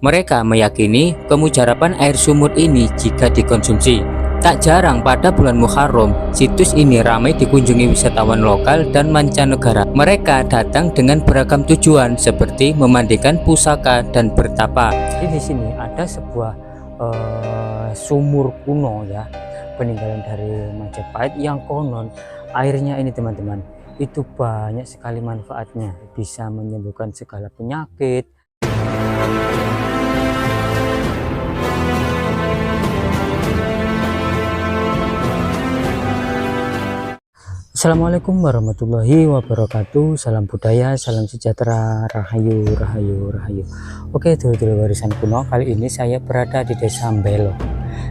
Mereka meyakini kemujaraban air sumur ini jika dikonsumsi. Tak jarang pada bulan Muharram, situs ini ramai dikunjungi wisatawan lokal dan mancanegara. Mereka datang dengan beragam tujuan seperti memandikan pusaka dan bertapa. Di sini ada sebuah sumur kuno ya, peninggalan dari Majapahit yang konon airnya ini teman-teman itu banyak sekali manfaatnya, bisa menyembuhkan segala penyakit. Assalamualaikum warahmatullahi wabarakatuh. Salam budaya, salam sejahtera, rahayu, rahayu, rahayu. Oke, dulur-dulur warisan kuno, kali ini saya berada di Desa Mbelo,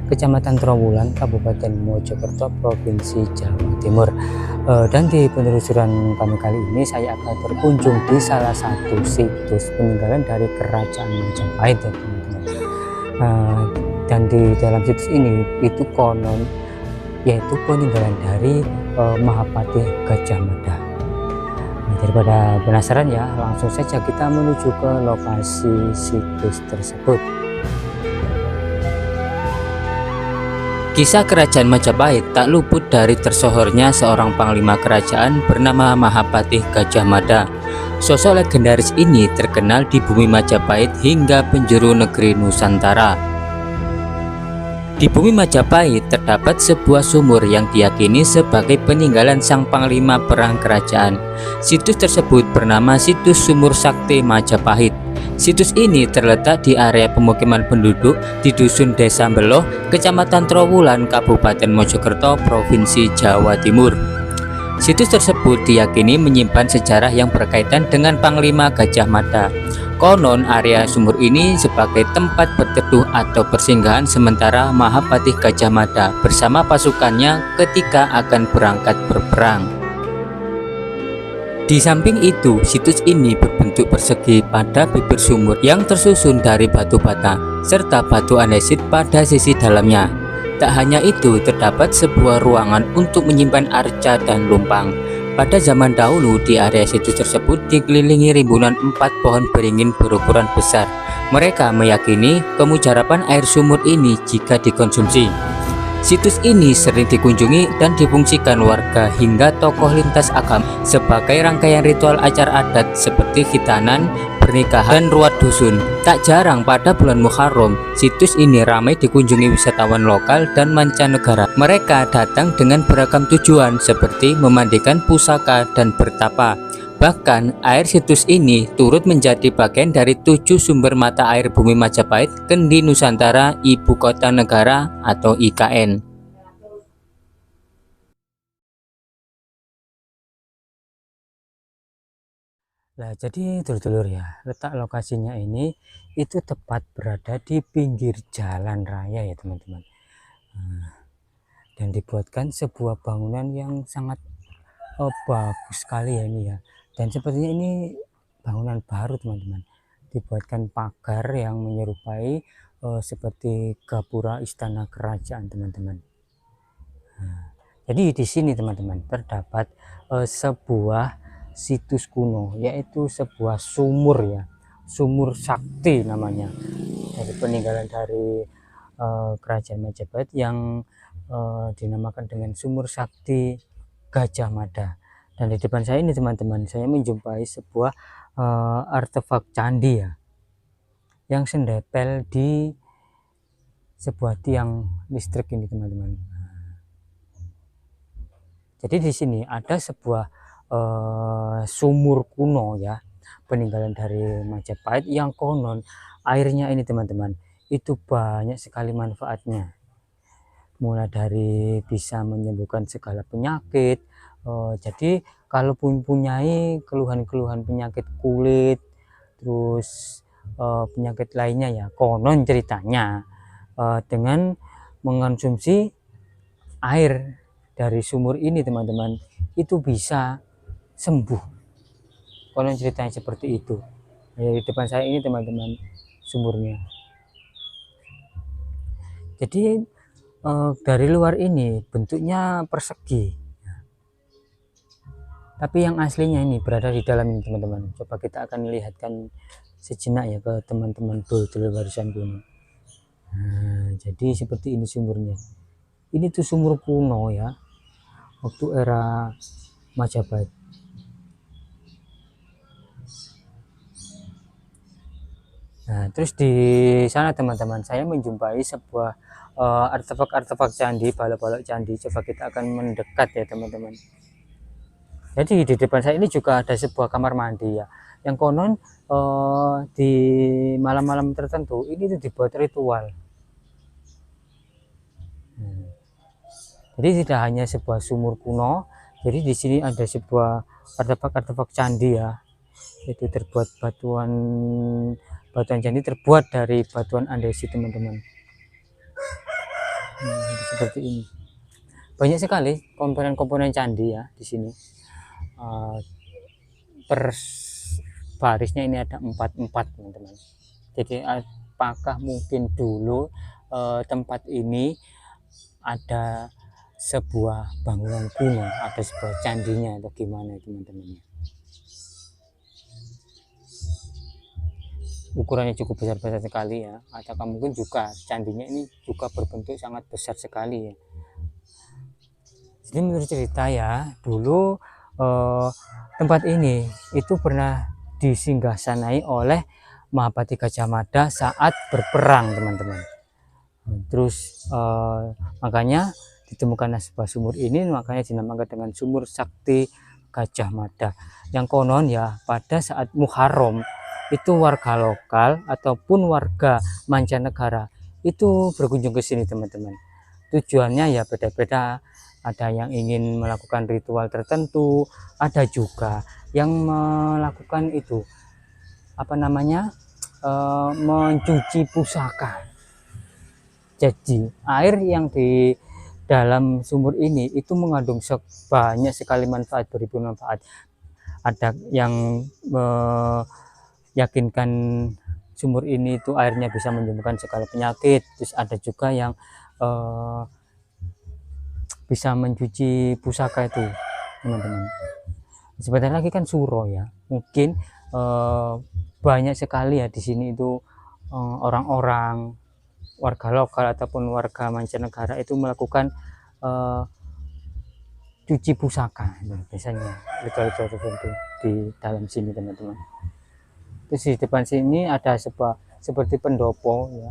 Kecamatan Trawulan, Kabupaten Mojokerto, Provinsi Jawa Timur. Dan di penelusuran kami kali ini saya akan berkunjung di salah satu situs peninggalan dari Kerajaan Majapahit ya teman-teman. Dan di dalam situs ini itu konon yaitu peninggalan dari Mahapatih Gajah Mada. Nah, daripada penasaran ya, langsung saja kita menuju ke lokasi situs tersebut. Kisah kerajaan Majapahit tak luput dari tersohornya seorang panglima kerajaan bernama Mahapatih Gajah Mada. Sosok legendaris ini terkenal di bumi Majapahit hingga penjuru negeri Nusantara. Di bumi Majapahit terdapat sebuah sumur yang diyakini sebagai peninggalan sang panglima perang kerajaan. Situs tersebut bernama Situs Sumur Sakti Majapahit. Situs ini terletak di area pemukiman penduduk di Dusun Desa Mbelo, Kecamatan Trawulan, Kabupaten Mojokerto, Provinsi Jawa Timur. Situs tersebut diyakini menyimpan sejarah yang berkaitan dengan Panglima Gajah Mada. Konon area sumur ini sebagai tempat berteduh atau persinggahan sementara Mahapatih Gajah Mada bersama pasukannya ketika akan berangkat berperang. Di samping itu, situs ini berbentuk persegi pada bibir sumur yang tersusun dari batu bata serta batu andesit pada sisi dalamnya. Tak hanya itu, terdapat sebuah ruangan untuk menyimpan arca dan lumpang. Pada zaman dahulu di area situs tersebut dikelilingi rimbunan 4 pohon beringin berukuran besar. Mereka meyakini kemujaraban air sumur ini jika dikonsumsi. Situs ini sering dikunjungi dan difungsikan warga hingga tokoh lintas agama sebagai rangkaian ritual acara adat seperti khitanan, pernikahan, dan ruat dusun. Tak jarang pada bulan Muharram, situs ini ramai dikunjungi wisatawan lokal dan mancanegara. Mereka datang dengan beragam tujuan seperti memandikan pusaka dan bertapa. Bahkan air situs ini turut menjadi bagian dari 7 sumber mata air bumi Majapahit, Kendi Nusantara, Ibu Kota Negara atau IKN. Nah, jadi dulur-dulur ya, letak lokasinya ini itu tepat berada di pinggir jalan raya ya teman-teman. Dan dibuatkan sebuah bangunan yang sangat bagus sekali ya ini ya. Dan sepertinya ini bangunan baru teman-teman. Dibuatkan pagar yang menyerupai seperti gapura istana kerajaan teman-teman. Jadi di sini teman-teman terdapat sebuah situs kuno, yaitu sebuah sumur ya, sumur sakti namanya, dari peninggalan dari kerajaan Majapahit yang dinamakan dengan Sumur Sakti Gajah Mada. Dan di depan saya ini teman-teman, saya menjumpai sebuah artefak candi ya, yang sendepel di sebuah tiang listrik ini teman-teman. Jadi di sini ada sebuah sumur kuno ya, peninggalan dari Majapahit yang konon airnya ini teman-teman itu banyak sekali manfaatnya, mulai dari bisa menyembuhkan segala penyakit. Jadi kalau mempunyai keluhan-keluhan penyakit kulit, terus penyakit lainnya ya, konon ceritanya dengan mengonsumsi air dari sumur ini teman-teman itu bisa sembuh. Konon ceritanya seperti itu. Ya, di depan saya ini teman-teman sumurnya. Jadi dari luar ini bentuknya persegi, tapi yang aslinya ini berada di dalam ini teman-teman. Coba kita akan lihatkan sejenak ya ke teman-teman dulur warisan kuno. Nah, jadi seperti ini sumurnya. Ini tuh sumur kuno ya, waktu era Majapahit. Nah, terus di sana teman-teman saya menjumpai sebuah artefak-artefak candi, balok-balok candi. Coba kita akan mendekat ya teman-teman. Jadi di depan saya ini juga ada sebuah kamar mandi ya, yang konon di malam-malam tertentu ini tuh dibuat ritual. Jadi tidak hanya sebuah sumur kuno, jadi di sini ada sebuah artefak-artefak candi ya, itu terbuat batuan candi terbuat dari batuan andesit teman-teman. Seperti ini, banyak sekali komponen-komponen candi ya di sini. Per barisnya ini ada 4 teman-teman. Jadi apakah mungkin dulu tempat ini ada sebuah bangunan kuno, ada sebuah candinya atau gimana teman-teman? Ukurannya cukup besar-besar sekali ya, atau mungkin juga candinya ini juga berbentuk sangat besar sekali ya. Jadi menurut cerita ya, dulu tempat ini itu pernah disinggasanai oleh Mahapati Gajah Mada saat berperang teman-teman. Terus makanya ditemukan sebuah sumur ini, makanya dinamakan dengan sumur sakti Gajah Mada, yang konon ya pada saat Muharram itu warga lokal ataupun warga mancanegara itu berkunjung ke sini teman-teman. Tujuannya ya beda-beda, ada yang ingin melakukan ritual tertentu, ada juga yang melakukan itu apa namanya mencuci pusaka. Jadi air yang di dalam sumur ini itu mengandung banyak sekali manfaat, beribu manfaat. Ada yang meyakinkan sumur ini itu airnya bisa menyembuhkan segala penyakit, terus ada juga yang bisa mencuci pusaka itu teman-teman. Sebentar lagi kan suro ya, mungkin banyak sekali ya di sini itu orang-orang warga lokal ataupun warga mancanegara itu melakukan cuci pusaka biasanya ritual-ritual tertentu di dalam sini teman-teman. Terus di depan sini ada sebuah seperti pendopo ya,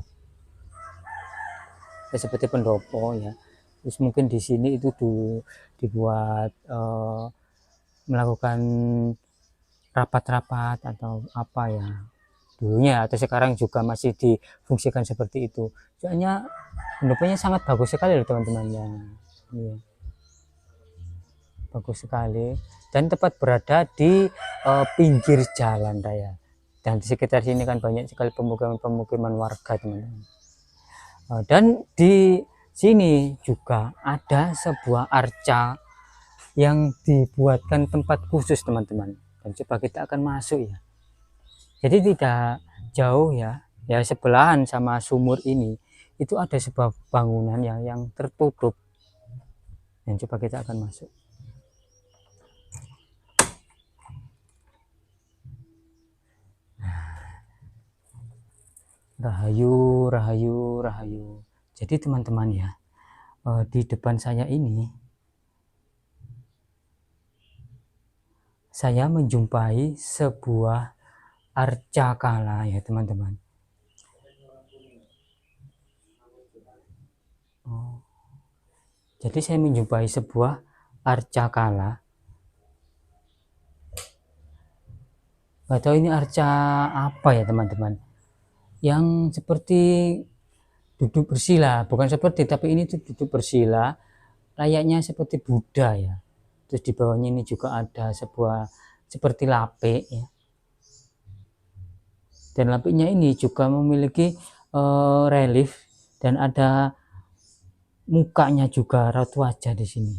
seperti pendopo ya. Terus mungkin di sini itu dibuat melakukan rapat-rapat atau apa ya dulunya, atau sekarang juga masih difungsikan seperti itu. Soalnya pendoponya sangat bagus sekali loh teman-teman ya. Iya. Bagus sekali dan tepat berada di pinggir jalan raya, dan di sekitar sini kan banyak sekali pemukiman warga teman-teman. Dan di sini juga ada sebuah arca yang dibuatkan tempat khusus teman-teman, dan coba kita akan masuk ya. Jadi tidak jauh ya, ya sebelahan sama sumur ini itu ada sebuah bangunan yang tertutup, dan coba kita akan masuk. Rahayu, rahayu, rahayu. Jadi teman-teman ya, di depan saya ini saya menjumpai sebuah arca kala ya teman-teman. Jadi saya menjumpai sebuah arca kala. Gak tahu ini arca apa ya teman-teman, yang seperti duduk bersila, bukan seperti, tapi ini tuh duduk bersila layaknya seperti Buddha ya. Terus di bawahnya ini juga ada sebuah seperti lapik ya, dan lapiknya ini juga memiliki relief dan ada mukanya juga, raut wajah di sini.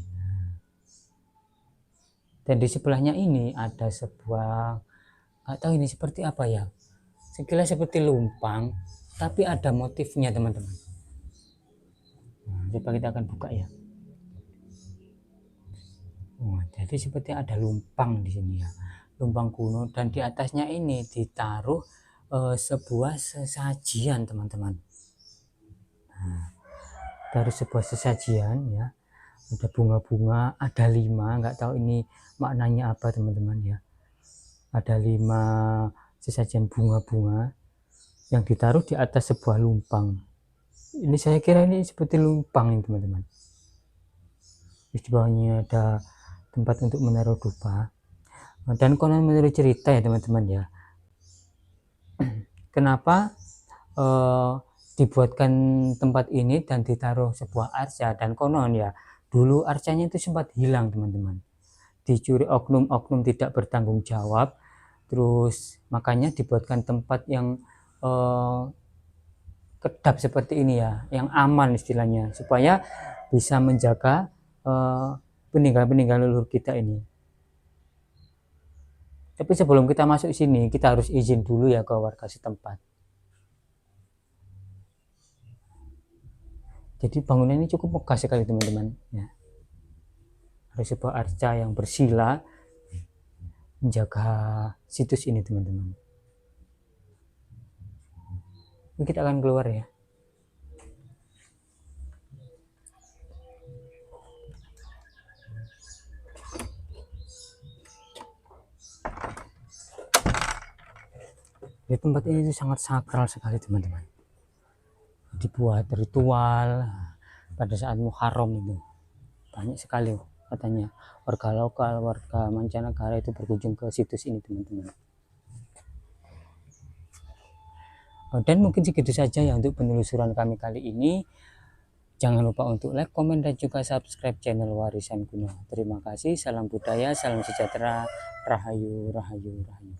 Dan di sebelahnya ini ada sebuah, nggak tahu ini seperti apa ya, sekilas seperti lumpang tapi ada motifnya teman-teman. Coba kita akan buka ya. Jadi seperti ada lumpang di sini ya, lumpang kuno, dan di atasnya ini ditaruh sebuah sesajian teman-teman. Nah, dari sebuah sesajian ya, ada bunga-bunga, ada 5, nggak tahu ini maknanya apa teman-teman ya. Ada 5 sesajian bunga-bunga yang ditaruh di atas sebuah lumpang. Ini saya kira ini seperti lumpang ini teman-teman. Di bawahnya ada tempat untuk menaruh dupa. Dan konon menurut cerita ya teman-teman ya, kenapa dibuatkan tempat ini dan ditaruh sebuah arca, dan konon ya dulu arcanya itu sempat hilang teman-teman, dicuri oknum-oknum tidak bertanggung jawab, terus makanya dibuatkan tempat yang kedap seperti ini ya, yang aman istilahnya, supaya bisa menjaga peninggalan leluhur kita ini. Tapi sebelum kita masuk sini, kita harus izin dulu ya ke warga setempat. Jadi bangunan ini cukup megah sekali teman-teman ya. Ada sebuah arca yang bersila menjaga situs ini teman-teman. Ini kita akan keluar ya. Di tempat ini itu sangat sakral sekali teman-teman. Dibuat ritual pada saat Muharram itu banyak sekali katanya warga lokal, warga mancanegara itu berkunjung ke situs ini teman-teman. Dan mungkin segitu saja ya untuk penelusuran kami kali ini. Jangan lupa untuk like, komen, dan juga subscribe channel Warisan Kuno. Terima kasih, salam budaya, salam sejahtera, rahayu, rahayu, rahayu.